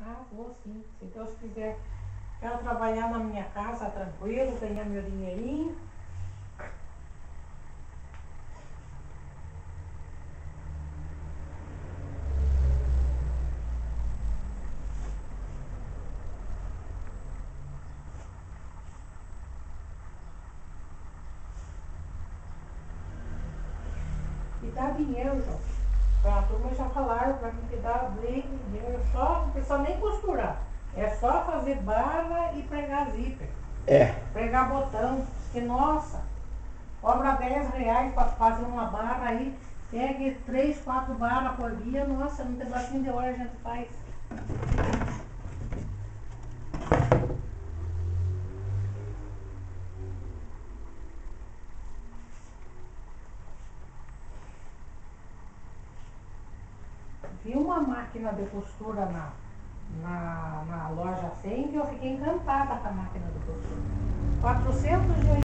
Ah, vou sim, se Deus quiser. Quero trabalhar na minha casa tranquilo, ganhar meu dinheirinho. E dá dinheiro, João. A turma já falaram pra mim que dá bem dinheiro. Só, não precisa nem costurar. É só fazer barra e pregar zíper. É. Pregar botão. Que nossa, cobra R$ 10 para fazer uma barra aí. Pegue 3, 4 barras por dia. Nossa, não tem baixinho de hora a gente faz. Vi uma máquina de costura na loja 100 que eu fiquei encantada com a máquina de costura. 480